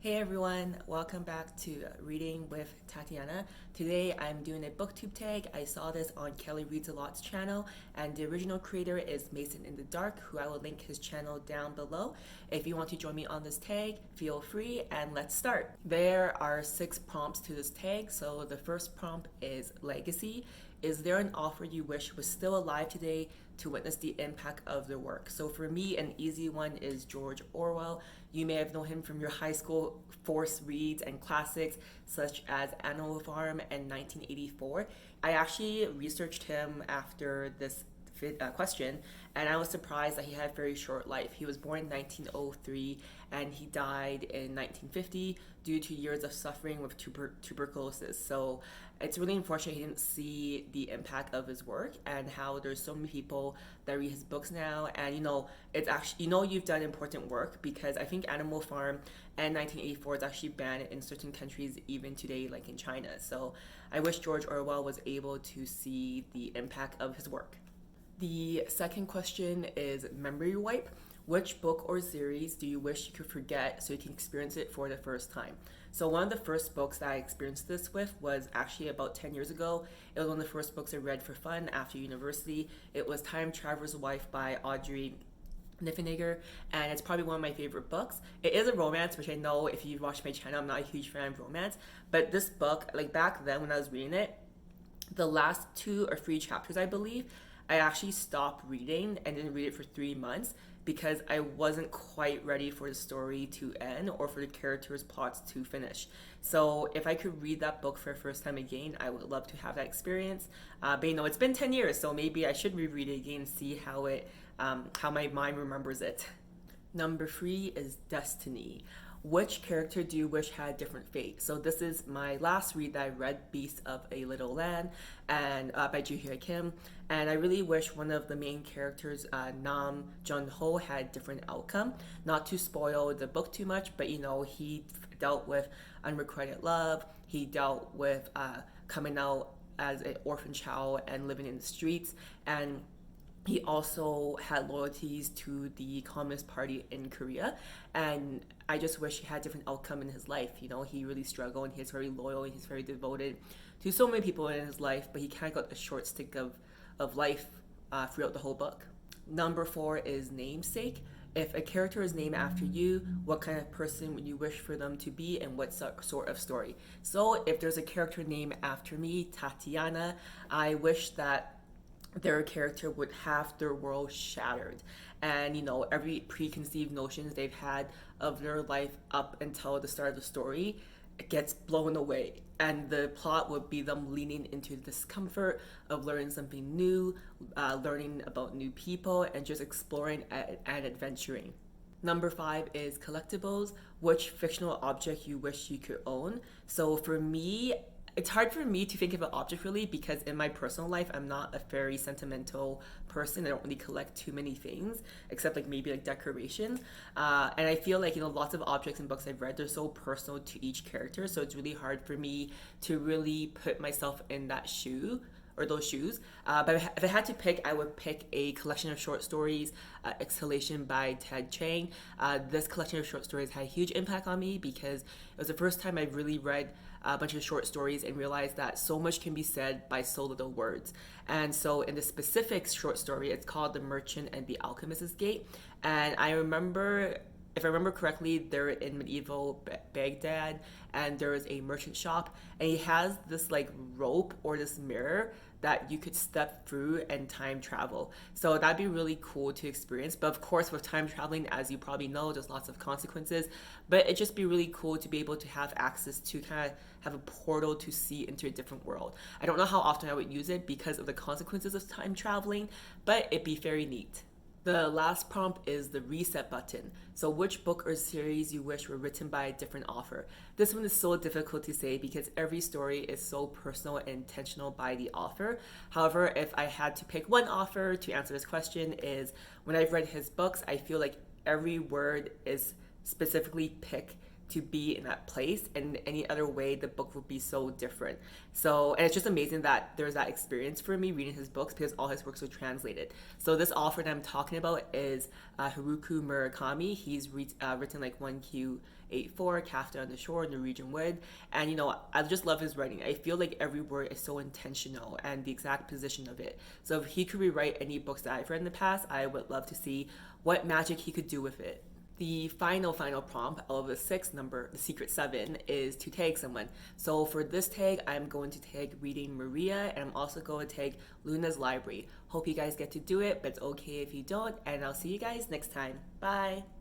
Hey everyone, welcome back to Reading with Tatiana. Today I'm doing a booktube tag. I saw this on Kelly Reads a Lot's channel, and the original creator is Mason in the Dark, who I will link his channel down below. If you want to join me on this tag, feel free, and let's start. There are 6 prompts to this tag. So the first prompt is legacy. Is there an author you wish was still alive today to witness the impact of their work? So for me, an easy one is George Orwell. You may have known him from your high school forced reads and classics such as Animal Farm and 1984. I actually researched him after this question, and I was surprised that he had a very short life. He was born in 1903 and he died in 1950 due to years of suffering with tuberculosis. So it's really unfortunate he didn't see the impact of his work and how there's so many people that read his books now. And it's actually, you've done important work, because I think Animal Farm and 1984 is actually banned in certain countries even today, like in China. So I wish George Orwell was able to see the impact of his work. The second question is memory wipe. Which book or series do you wish you could forget so you can experience it for the first time? So one of the first books that I experienced this with was actually about 10 years ago. It was one of the first books I read for fun after university. It was Time Traveler's Wife by Audrey Niffenegger, and it's probably one of my favorite books. It is a romance, which I know if you've watched my channel, I'm not a huge fan of romance, but this book, like back then when I was reading it, the last 2 or 3 chapters, I believe, I actually stopped reading and didn't read it for 3 months because I wasn't quite ready for the story to end or for the characters' plots to finish. So if I could read that book for the first time again, I would love to have that experience. But it's been 10 years, so maybe I should reread it again and see how my mind remembers it. Number 3 is Destiny. Which character do you wish had a different fate? So this is my last read that I read, Beast of a Little Land, and by Joo Kim. And I really wish one of the main characters, Nam Jun Ho, had a different outcome. Not to spoil the book too much, but he dealt with unrequited love. He dealt with coming out as an orphan child and living in the streets, and he also had loyalties to the Communist Party in Korea, and I just wish he had a different outcome in his life. He really struggled, and he's very loyal, and he's very devoted to so many people in his life, but he kind of got the short stick of life throughout the whole book. Number 4 is Namesake. If a character is named after you, what kind of person would you wish for them to be, and what sort of story? So if there's a character named after me, Tatiana, I wish that their character would have their world shattered, and every preconceived notions they've had of their life up until the start of the story gets blown away, and the plot would be them leaning into the discomfort of learning something new, learning about new people, and just exploring and adventuring. Number 5 is Collectibles. Which fictional object you wish you could own? So for me, it's hard for me to think of an object really, because in my personal life, I'm not a very sentimental person. I don't really collect too many things, except maybe decorations. And I feel like, lots of objects and books I've read, they're so personal to each character. So it's really hard for me to really put myself in that shoe or those shoes. But if I had to pick, I would pick a collection of short stories, Exhalation by Ted Chiang. This collection of short stories had a huge impact on me because it was the first time I really read a bunch of short stories and realized that so much can be said by so little words. And so in the specific short story, it's called The Merchant and the Alchemist's Gate. And if I remember correctly, they're in medieval Baghdad, and there is a merchant shop, and he has this rope or this mirror that you could step through and time travel. So that'd be really cool to experience. But of course, with time traveling, as you probably know, there's lots of consequences. But it'd just be really cool to be able to have access to kind of have a portal to see into a different world. I don't know how often I would use it because of the consequences of time traveling, but it'd be very neat. The last prompt is the reset button. So which book or series you wish were written by a different author? This one is so difficult to say because every story is so personal and intentional by the author. However, if I had to pick one author to answer this question, is when I've read his books, I feel like every word is specifically picked to be in that place, and any other way the book would be so different. And it's just amazing that there's that experience for me reading his books because all his works are translated. So this author that I'm talking about is Haruki Murakami. He's written 1Q 84, Kafta on the Shore, Norwegian Wood. And you know, I just love his writing. I feel like every word is so intentional and the exact position of it. So if he could rewrite any books that I've read in the past, I would love to see what magic he could do with it. The final prompt of the sixth number, the secret 7, is to tag someone. So for this tag, I'm going to tag Reading Maria, and I'm also going to tag Luna's Library. Hope you guys get to do it, but it's okay if you don't, and I'll see you guys next time. Bye!